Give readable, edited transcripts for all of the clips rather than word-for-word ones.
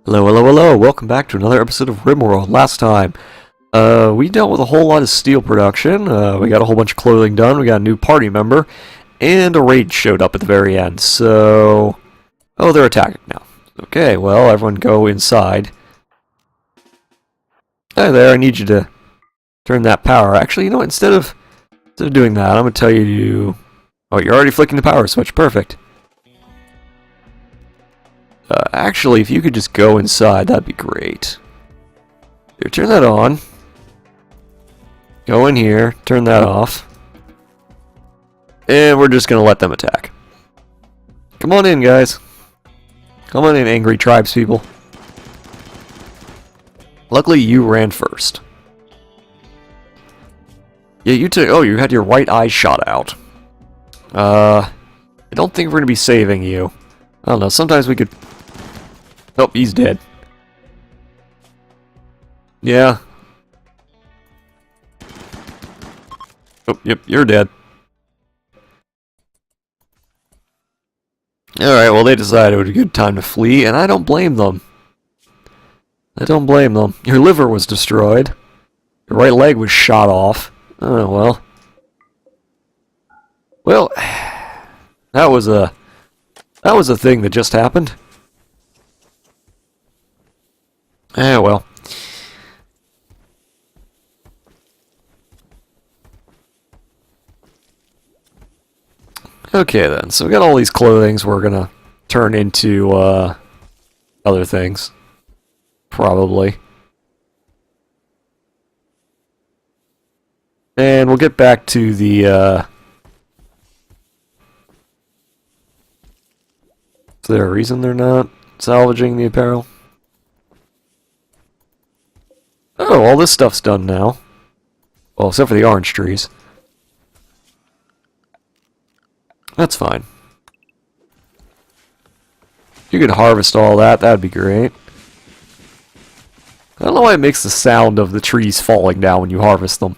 Hello, hello, hello! Welcome back to another episode of Rimworld. Last time, we dealt with a whole lot of steel production. We got a whole bunch of clothing done. We got a new party member, and a raid showed up at the very end. So, oh, they're attacking now. Okay, well, everyone go inside. Hi there. I need you to turn that power. Actually, you know what? Instead of doing that, I'm gonna tell you to. Oh, you're already flicking the power switch. Perfect. Actually, if you could just go inside, that'd be great. Here, turn that on. Go in here, turn that off. And we're just gonna let them attack. Come on in, guys. Come on in, angry tribespeople. Luckily, you ran first. Yeah, you took... Oh, you had your right eye shot out. I don't think we're gonna be saving you. I don't know, sometimes we could... Oh, he's dead. Yeah. Oh, yep, you're dead. Alright, well, they decided it was a good time to flee, and I don't blame them. I don't blame them. Your liver was destroyed. Your right leg was shot off. Oh, well. Well, that was a thing that just happened. Well. Okay then, so we got all these clothings we're gonna turn into, other things. Probably. And we'll get back to the, Is there a reason they're not salvaging the apparel? Oh, all this stuff's done now. Well, except for the orange trees. That's fine. If you could harvest all that, that'd be great. I don't know why it makes the sound of the trees falling down when you harvest them.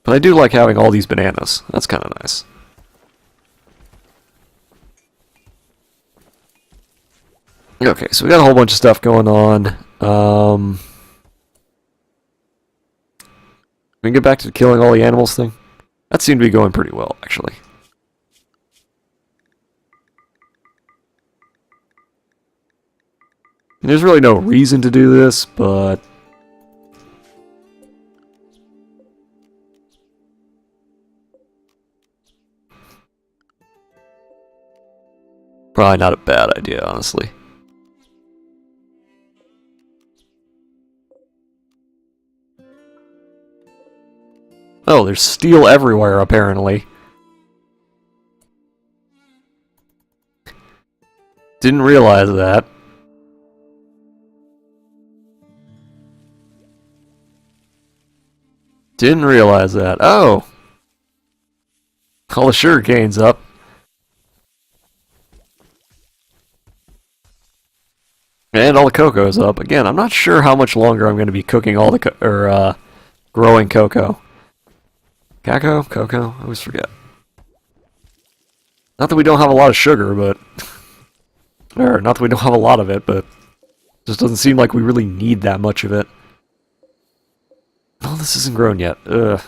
But I do like having all these bananas. That's kind of nice. Okay, so we got a whole bunch of stuff going on. We can get back to killing all the animals thing. That seemed to be going pretty well, actually. And there's really no reason to do this, but... probably not a bad idea, honestly. Oh, there's steel everywhere, apparently. Didn't realize that. Didn't realize that. Oh! All the sugar cane's up. And all the cocoa's up. Again, I'm not sure how much longer I'm going to be cooking all the growing cocoa. Cacao? Cocoa? I always forget. Not that we don't have a lot of sugar, but... or, not that we don't have a lot of it, but... it just doesn't seem like we really need that much of it. Oh, this isn't grown yet. Ugh.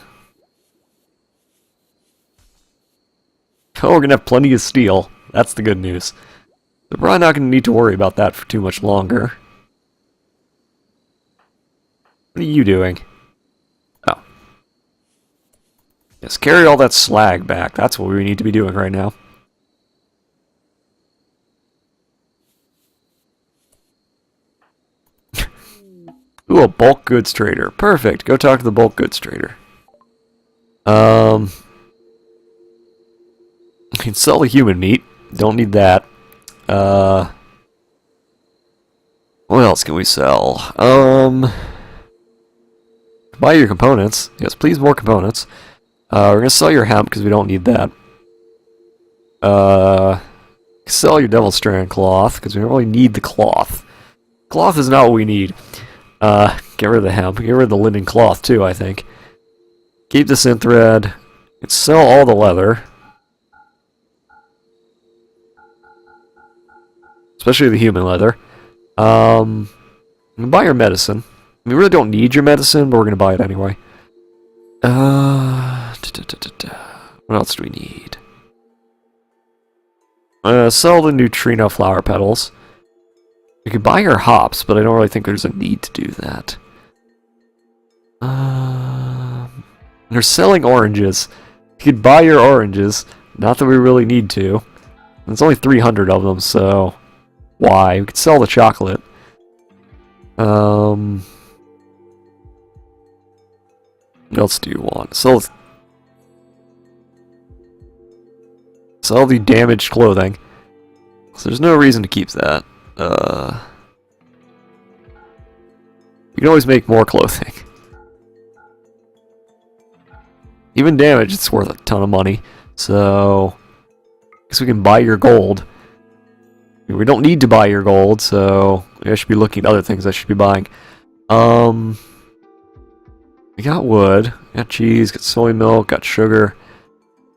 Oh, we're gonna have plenty of steel. That's the good news. We're probably not gonna need to worry about that for too much longer. What are you doing? Oh. Yes, carry all that slag back. That's what we need to be doing right now. Ooh, a bulk goods trader. Perfect. Go talk to the bulk goods trader. You can sell the human meat. Don't need that. What else can we sell? Buy your components. Yes, please, more components. We're gonna sell your hemp because we don't need that. Sell your devil strand cloth because we don't really need the cloth. Cloth is not what we need. Get rid of the hemp. Get rid of the linen cloth too, I think. Keep the synthread. And sell all the leather. especially the human leather. You can buy your medicine. We really don't need your medicine, but we're gonna buy it anyway. What else do we need? Sell the neutrino flower petals. We could buy your hops, but I don't really think there's a need to do that. They're selling oranges. You could buy your oranges. Not that we really need to. There's only 300 of them, so why? We could sell the chocolate. What else do you want? Sell the damaged clothing. So there's no reason to keep that. We can always make more clothing. Even damage, it's worth a ton of money. So I guess we can buy your gold. We don't need to buy your gold, so I should be looking at other things I should be buying. We got wood, got cheese, got soy milk, got sugar.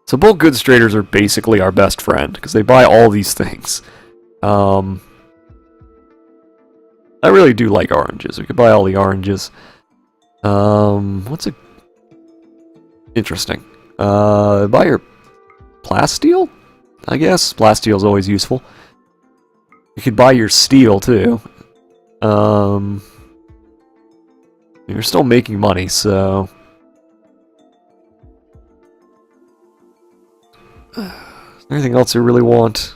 So bulk goods traders are basically our best friend, because they buy all these things. I really do like oranges. We could buy all the oranges. What's a... Interesting. Buy your plasteel? I guess. Plasteel is always useful. You could buy your steel, too. You're still making money, so... Is there anything else you really want?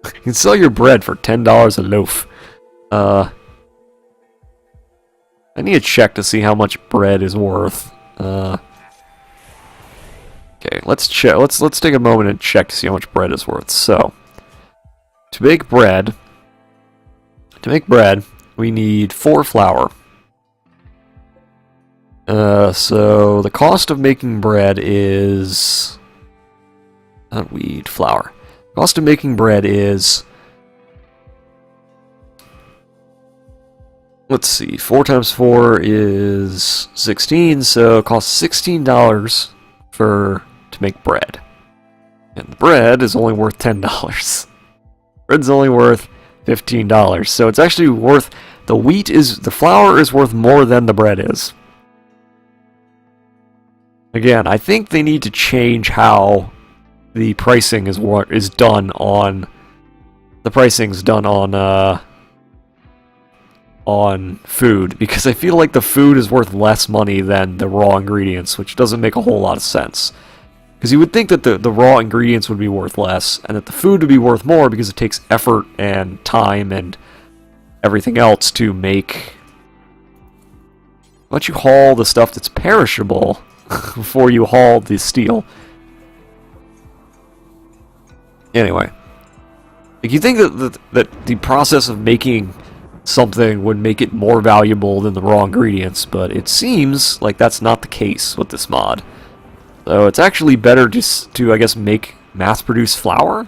You can sell your bread for $10 a loaf. I need to check to see how much bread is worth. Okay, let's check. Let's take a moment and check to see how much bread is worth. So, to make bread, we need 4 flour. So the cost of making bread is not wheat, flour. Cost of making bread is, let's see, 4 times 4 is 16, so it costs $16 to make bread. And the bread is only worth $10. Bread's only worth $15, so it's actually worth, the flour is worth more than the bread is. Again, I think they need to change how the pricing is done on food, because I feel like the food is worth less money than the raw ingredients, which doesn't make a whole lot of sense. Because you would think that the raw ingredients would be worth less, and that the food would be worth more because it takes effort and time and everything else to make. Why don't you haul the stuff that's perishable before you haul the steel? Anyway, like, you think that the process of making something would make it more valuable than the raw ingredients, but it seems like that's not the case with this mod. So it's actually better just to, I guess, mass-produce flour?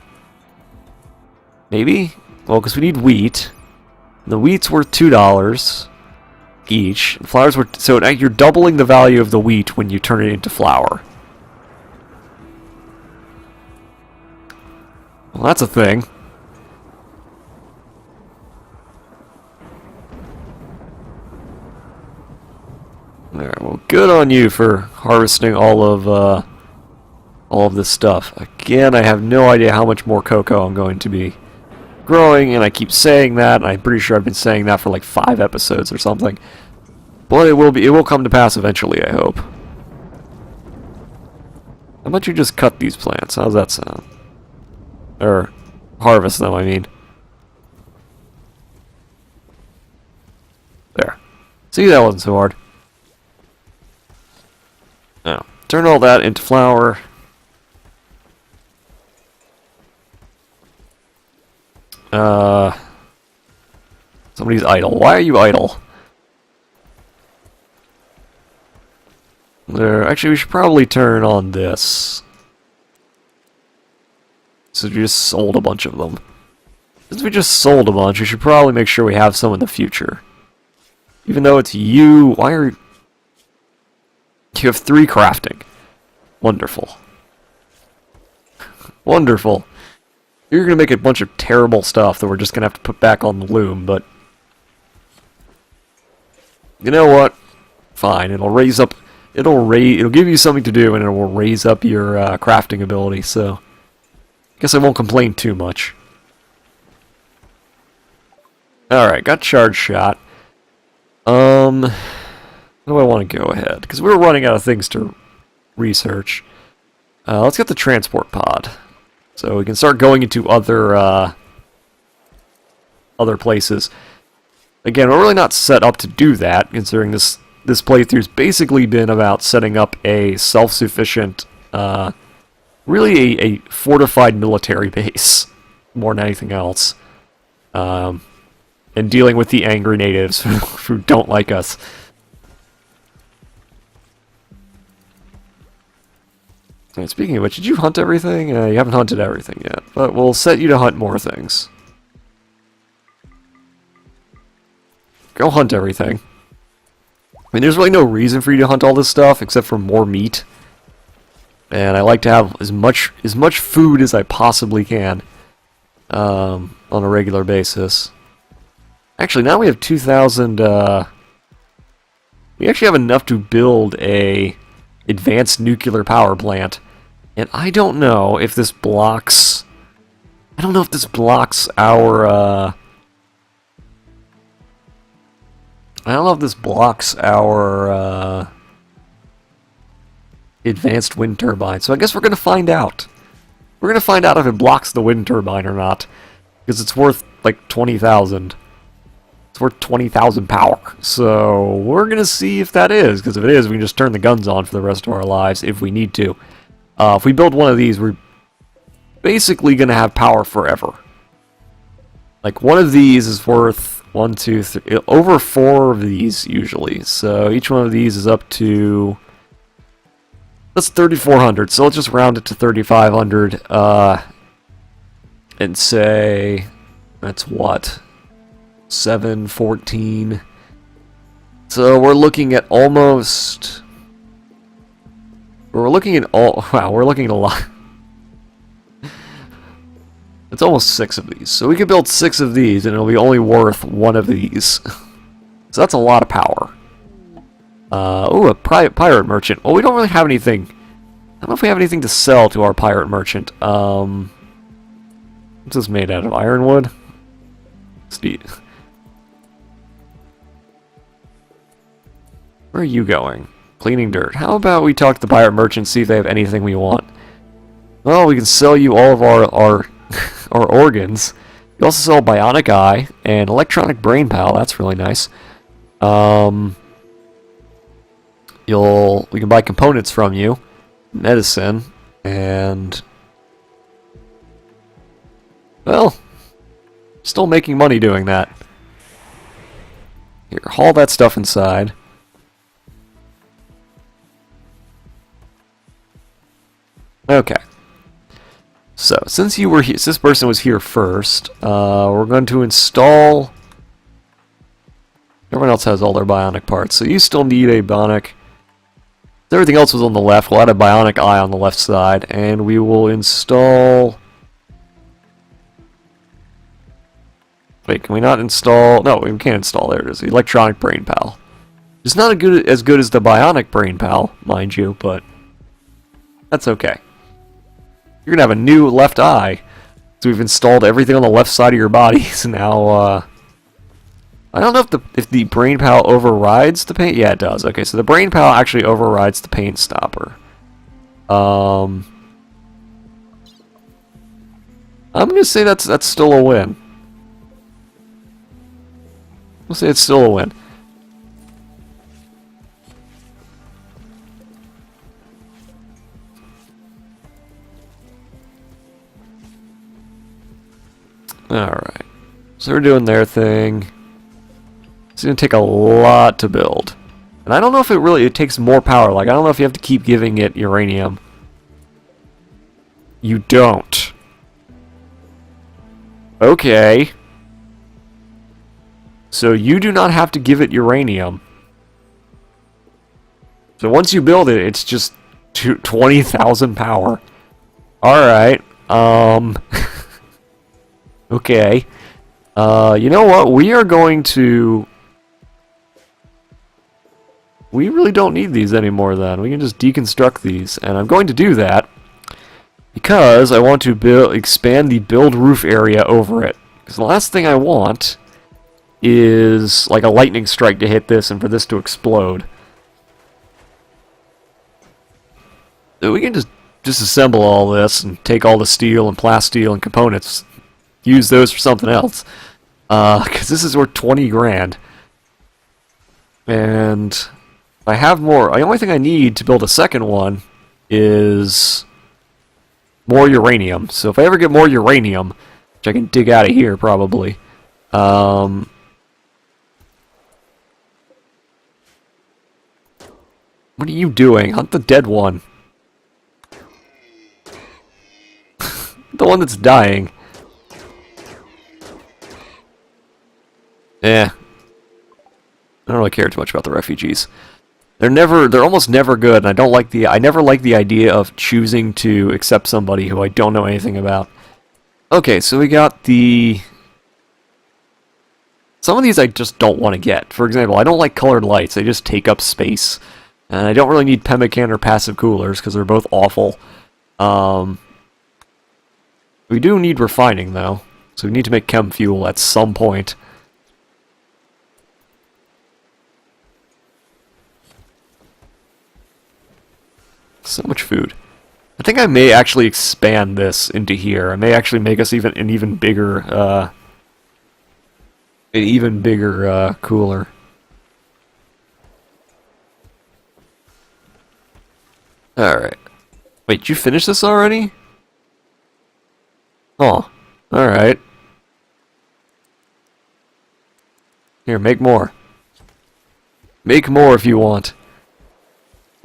Maybe? Well, because we need wheat. The wheat's worth $2 each. The flour's worth... So you're doubling the value of the wheat when you turn it into flour. Well, that's a thing. Alright, well, good on you for harvesting all of this stuff. Again, I have no idea how much more cocoa I'm going to be growing, and I keep saying that, and I'm pretty sure I've been saying that for like 5 episodes or something. But it will come to pass eventually, I hope. How about you just cut these plants? How's that sound? Or harvest them, I mean. There. See, that wasn't so hard. Now, turn all that into flour. Somebody's idle. Why are you idle? There. Actually, we should probably turn on this. So we just sold a bunch of them. Since we just sold a bunch, we should probably make sure we have some in the future. Even though it's you, why are you... You have 3 crafting. Wonderful. Wonderful. You're going to make a bunch of terrible stuff that we're just going to have to put back on the loom, but... You know what? Fine, it'll raise up... It'll give you something to do, and it will raise up your crafting ability, so... Guess I won't complain too much. Alright, got charge shot. Where do I want to go ahead? Because we're running out of things to research. Let's get the transport pod. So we can start going into other places. Again, we're really not set up to do that, considering this playthrough's basically been about setting up a self-sufficient, really a fortified military base, more than anything else. And dealing with the angry natives who don't like us. Alright, speaking of which, did you hunt everything? You haven't hunted everything yet, but we'll set you to hunt more things. Go hunt everything. I mean, there's really no reason for you to hunt all this stuff, except for more meat. And I like to have as much food as I possibly can on a regular basis. Actually, now we have 2,000... we actually have enough to build a advanced nuclear power plant. And I don't know if this blocks... I don't know if this blocks our... I don't know if this blocks our advanced wind turbine. So I guess we're going to find out. We're going to find out if it blocks the wind turbine or not. Because it's worth like 20,000. It's worth 20,000 power. So we're going to see if that is. Because if it is, we can just turn the guns on for the rest of our lives if we need to. If we build one of these, we're basically going to have power forever. Like, one of these is worth 1, 2, 3, over 4 of these usually. So each one of these is up to... That's 3,400. So let's just round it to 3,500. And say... That's what? 7, 14. So we're looking at almost... We're looking at all... Wow, we're looking at a lot. It's almost 6 of these. So we could build 6 of these, and it'll be only worth 1 of these. So that's a lot of power. Ooh, a pirate merchant. Well, we don't really have anything. I don't know if we have anything to sell to our pirate merchant. What's this made out of? Ironwood? Steve. Where are you going? Cleaning dirt. How about we talk to the pirate merchant, see if they have anything we want? Well, we can sell you all of our our organs. You also sell bionic eye and electronic brain pal. That's really nice. We can buy components from you, medicine, and well, still making money doing that. Here, haul that stuff inside. Okay. So, since you were here, this person was here first, we're going to install... Everyone else has all their bionic parts, so you still need a bionic... Everything else was on the left, we'll add a bionic eye on the left side, and we will install... Wait, can we not install... No, we can't install, there it is, the electronic brain pal. It's not as good as the bionic brain pal, mind you, but that's okay. You're going to have a new left eye. So we've installed everything on the left side of your body. So now, I don't know if the brain pal overrides the paint. Yeah, it does. Okay, so the brain pal actually overrides the paint stopper. I'm going to say that's still a win. We'll say it's still a win. Alright, so they're doing their thing. It's going to take a lot to build. And I don't know if it takes more power. Like, I don't know if you have to keep giving it uranium. You don't. Okay. So you do not have to give it uranium. So once you build it, it's just 20,000 power. Alright. Okay. You know what? We are going to... We really don't need these anymore then. We can just deconstruct these. And I'm going to do that because I want to expand the build roof area over it. Because the last thing I want is like a lightning strike to hit this and for this to explode. So we can just disassemble all this and take all the steel and plasteel and components, use those for something else. Because this is worth 20 grand. And I have more. The only thing I need to build a second one is more uranium. So if I ever get more uranium, which I can dig out of here probably, what are you doing? Hunt the dead one. The one that's dying. I don't really care too much about the refugees. They're almost never good, and I never like the idea of choosing to accept somebody who I don't know anything about. Okay, so we got some of these I just don't want to get. For example, I don't like colored lights, they just take up space. And I don't really need pemmican or passive coolers, because they're both awful. We do need refining, though. So we need to make chem fuel at some point. So much food. I think I may actually expand this into here. I may actually make us an even bigger cooler. Alright. Wait, did you finish this already? Oh, alright. Here, make more. Make more if you want.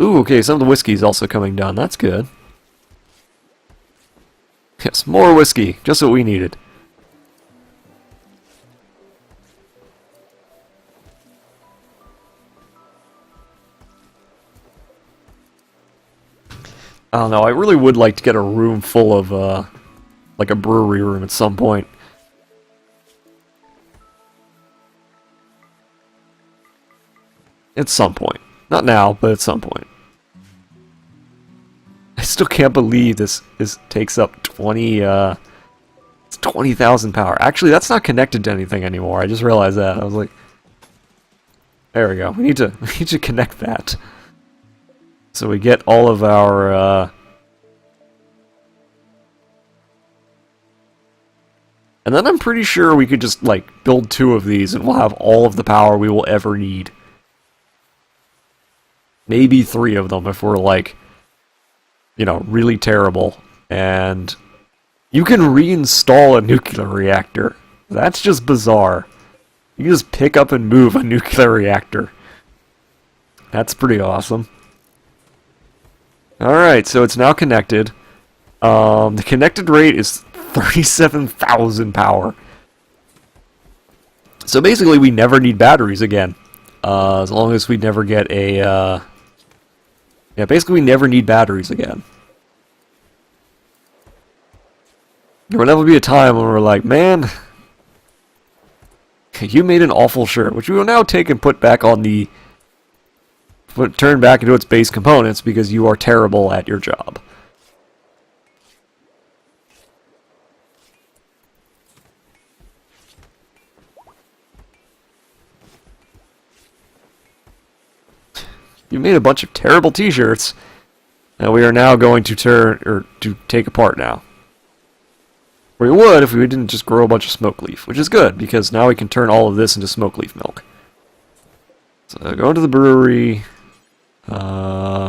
Ooh, okay, some of the whiskey's also coming down. That's good. Yes, more whiskey. Just what we needed. I don't know, I really would like to get a room full of, like a brewery room at some point. At some point. Not now, but at some point. I still can't believe this takes up 20,000 power. Actually, that's not connected to anything anymore. I just realized that. I was like, there we go. We need to connect that. So we get all of our, and then I'm pretty sure we could just, like, build 2 of these and we'll have all of the power we will ever need. Maybe 3 of them if we're, like, you know, really terrible. And you can reinstall a nuclear reactor. That's just bizarre. You can just pick up and move a nuclear reactor. That's pretty awesome. Alright, so it's now connected. The connected rate is 37,000 power. So basically we never need batteries again. As long as we never get a... yeah, basically we never need batteries again. There will never be a time when we're like, man, you made an awful shirt, which we will now take and put back on the... turn back into its base components because you are terrible at your job. You made a bunch of terrible t-shirts, and we are now going to take apart now. We would if we didn't just grow a bunch of smoke leaf, which is good, because now we can turn all of this into smoke leaf milk. So go into the brewery,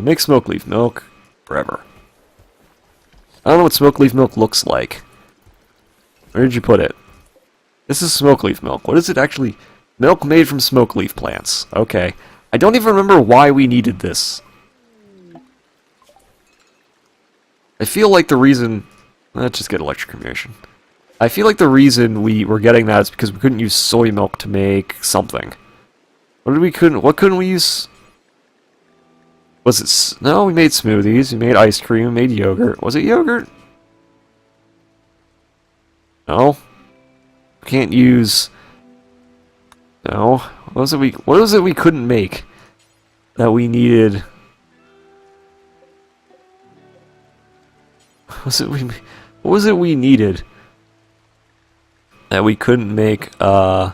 make smoke leaf milk forever. I don't know what smoke leaf milk looks like. Where did you put it? This is smoke leaf milk. What is it actually? Milk made from smoke leaf plants. Okay. I don't even remember why we needed this. I feel like the reason... Let's just get electrocution. I feel like the reason we were getting that is because we couldn't use soy milk to make something. What couldn't we use? Was it... No, we made smoothies, we made ice cream, we made yogurt. Was it yogurt? No. Can't use... No. What was it we couldn't make? That we needed... What was it we needed? That we couldn't make, Was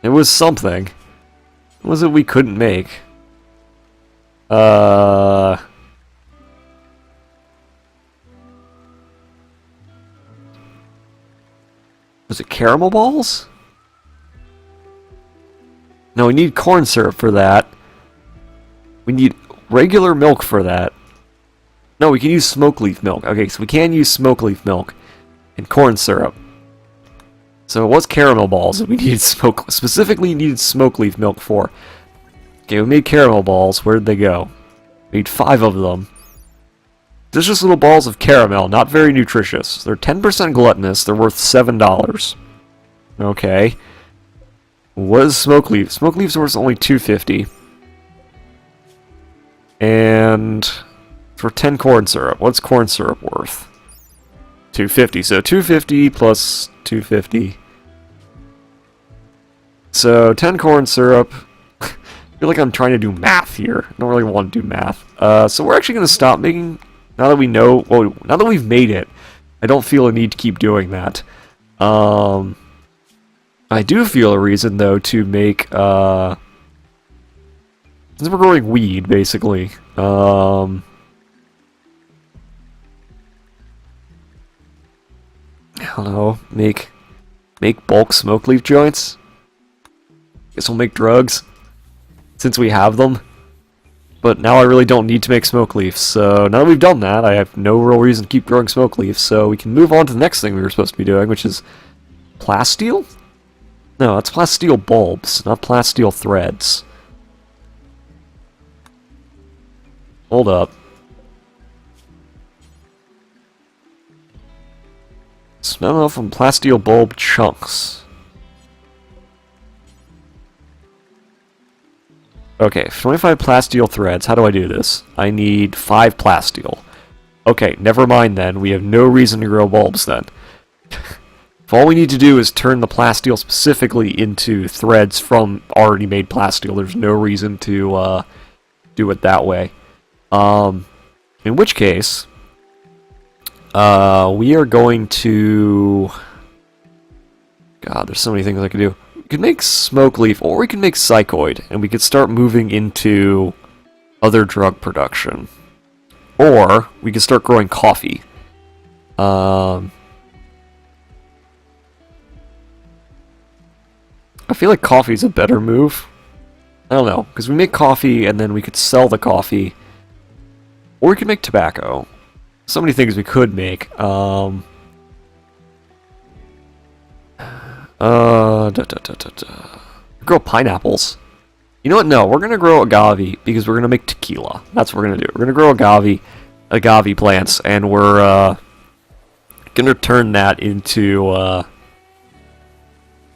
it was something. What was it we couldn't make? Was it caramel balls? No, we need corn syrup for that. We need regular milk for that. No, we can use smoke leaf milk. Okay, so we can use smoke leaf milk and corn syrup. So it was caramel balls that we needed specifically needed smoke leaf milk for. Okay, we made caramel balls. Where did they go? We made 5 of them. They're just little balls of caramel, not very nutritious. They're 10% gluttonous. They're worth $7. Okay. What is smoke leaf? Smoke leaf's worth only $2.50. And for 10 corn syrup, what's corn syrup worth? $2.50. So $2.50 plus $2.50. So 10 corn syrup. I feel like I'm trying to do math here. I don't really want to do math. So we're actually going to stop making. Now that we know, well, now that we've made it, I don't feel a need to keep doing that. I do feel a reason though to make. Since we're growing weed, basically. I don't know. Make bulk smoke leaf joints. Guess we'll make drugs since we have them. But now I really don't need to make smoke leaves. So now that we've done that, I have no real reason to keep growing smoke leaves. So we can move on to the next thing we were supposed to be doing, which is plasteel? No, that's plasteel bulbs, not plasteel threads. Hold up. Smell off from plasteel bulb chunks. Okay, 25 plasteel threads. How do I do this? I need 5 plasteel. Okay, never mind then. We have no reason to grow bulbs then. If all we need to do is turn the plasteel specifically into threads from already made plasteel, there's no reason to do it that way. In which case, we are going to... God, there's so many things I could do. We could make smoke leaf, or we can make psychoid, and we could start moving into other drug production. Or we could start growing coffee. I feel like coffee is a better move. I don't know, because we make coffee and then we could sell the coffee. Or we could make tobacco. So many things we could make. Grow pineapples. You know what? No, we're going to grow agave because we're going to make tequila. That's what we're going to do. We're going to grow agave plants, and we're going to turn that into...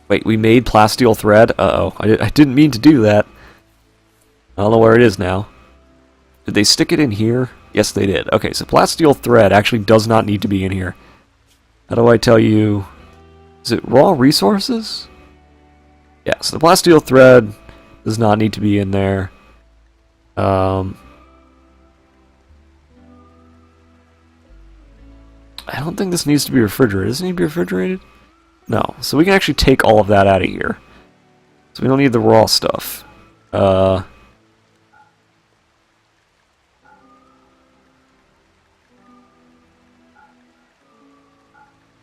Wait, we made plasteel thread? Uh-oh. I didn't mean to do that. I don't know where it is now. Did they stick it in here? Yes, they did. Okay, so plasteel thread actually does not need to be in here. How do I tell you... Is it raw resources? Yeah, so the plasteel thread does not need to be in there. I don't think this needs to be refrigerated. Does it need to be refrigerated? No. So we can actually take all of that out of here. So we don't need the raw stuff. I'm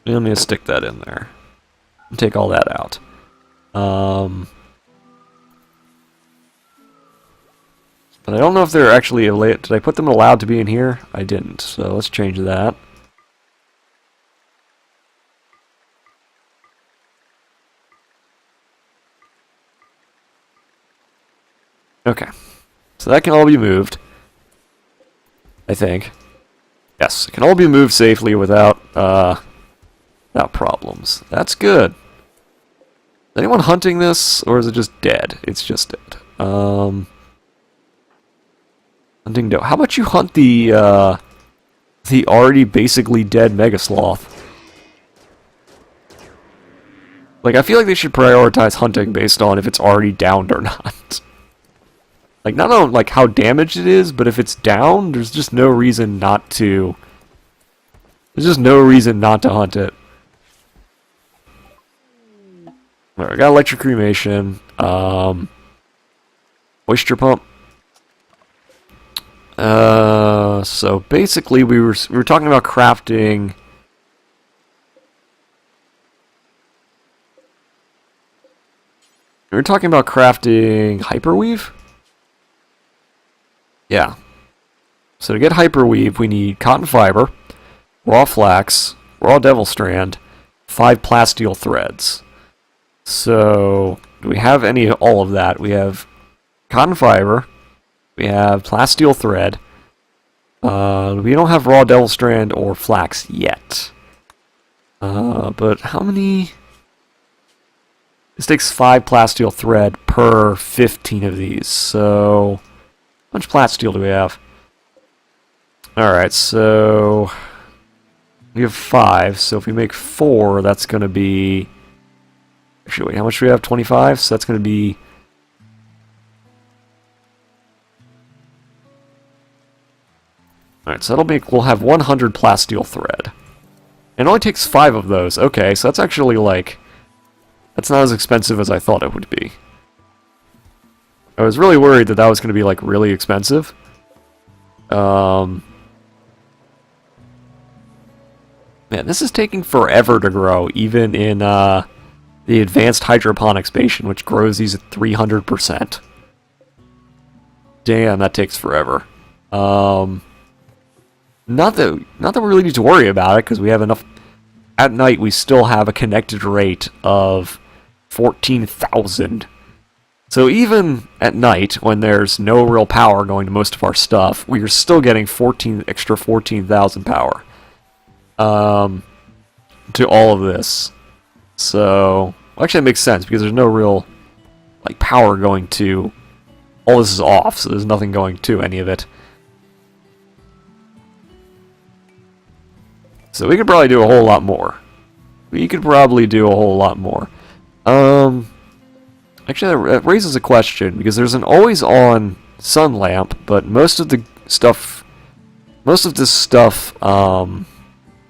going to stick that in there. And take all that out. But I don't know if they're actually... Did I put them allowed to be in here? I didn't. So let's change that. Okay. So that can all be moved. I think. Yes, it can all be moved safely without problems. That's good. Is anyone hunting this, or is it just dead? It's just dead. Hunting doe. How about you hunt the already basically dead Mega Sloth? Like, I feel like they should prioritize hunting based on if it's already downed or not. Like, not on, like, how damaged it is, but if it's down, there's just no reason not to... There's just no reason not to hunt it. Alright, I got electric cremation. Moisture pump. So basically we were talking about crafting... We were talking about crafting hyperweave? Yeah. So to get hyperweave, we need cotton fiber, raw flax, raw devil strand, 5 plasteel threads. So, do we have all of that? We have cotton fiber, we have plasteel thread, we don't have raw devil strand or flax yet. But how many... This takes 5 plasteel thread per 15 of these, so... How much plasteel do we have? Alright, so... We have 5, so if we make 4, that's going to be... Actually, wait, how much do we have? 25? So that's going to be... Alright, so we'll have 100 plasteel thread. It only takes 5 of those. Okay, so that's actually like... That's not as expensive as I thought it would be. I was really worried that was going to be, like, really expensive. Man, this is taking forever to grow, even in, the advanced hydroponics station, which grows these at 300%. Damn, that takes forever. Not that we really need to worry about it, because we have enough... At night, we still have a connected rate of 14,000. So even at night, when there's no real power going to most of our stuff, we are still getting extra 14,000 power to all of this. So, actually that makes sense, because there's no real like power going to... All this is off, so there's nothing going to any of it. So we could probably do a whole lot more. We could probably do a whole lot more. Actually, that raises a question, because there's an always-on sun lamp, but most of this stuff,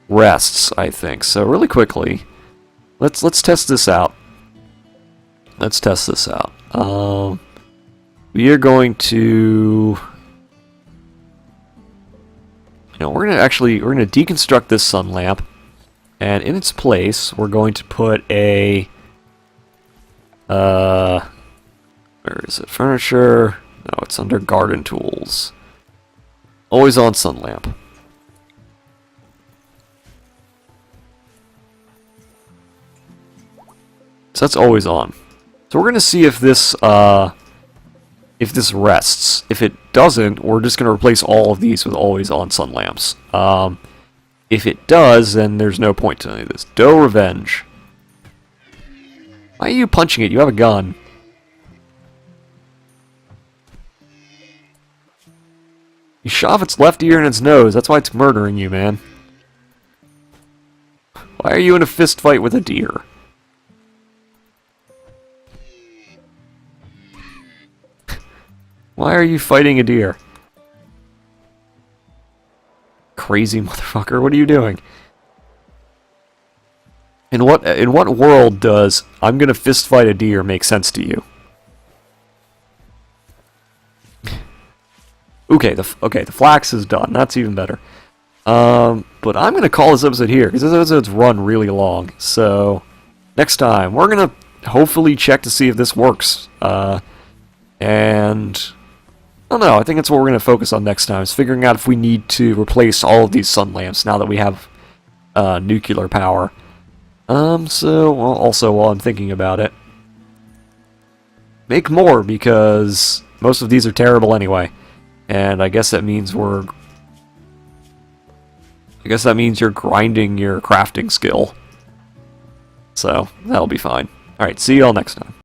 rests, I think. So really quickly, let's test this out. Let's test this out. We are going to... we're gonna deconstruct this sun lamp, and in its place, we're going to put a... where is it? Furniture? No, it's under garden tools. Always on sun lamp. So that's always on. So we're gonna see if this rests. If it doesn't, we're just gonna replace all of these with always on sun lamps. If it does, then there's no point to any of this. Doe Revenge. Why are you punching it? You have a gun. You shot off its left ear and its nose. That's why it's murdering you, man. Why are you in a fist fight with a deer? Why are you fighting a deer? Crazy motherfucker, what are you doing? In what world does I'm gonna fist fight a deer make sense to you? Okay, the flax is done. That's even better. But I'm gonna call this episode here because this episode's run really long. So next time we're gonna hopefully check to see if this works. And I don't know. I think that's what we're gonna focus on next time, is figuring out if we need to replace all of these sun lamps now that we have nuclear power. So well, also while I'm thinking about it, make more, because most of these are terrible anyway. And I guess that means you're grinding your crafting skill. So that'll be fine. Alright, see y'all next time.